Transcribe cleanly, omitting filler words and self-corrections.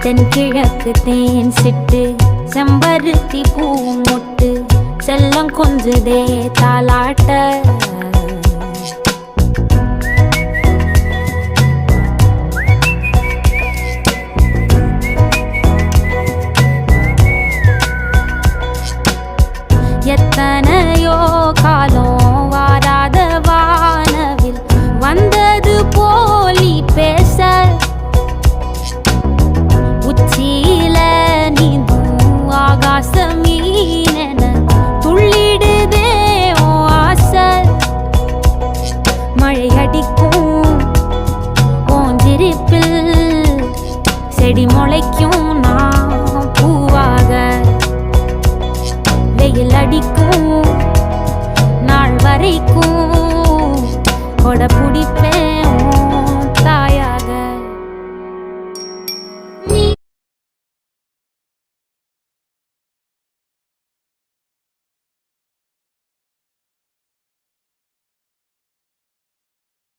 தென்கிழக்கு தேன் சிட்டு செம்பருத்தி பூ மொட்டு செல்லம் கொஞ்சுதே தாலாட்ட எத்தனையோ காலம் வாராத வானவில் வந்தது போலி பேச உச்சியில நீந்தும் ஆகாச மீனென துள்ளிடுதே ஓ ஆசை மழை அடிக்கும் ஓஞ்சிருப்பில் செடி முளைக்கும் நான் பூவாக வெயில் அடிக்கும் நாள் வரைக்கும் கொடை பிடிப்பேன்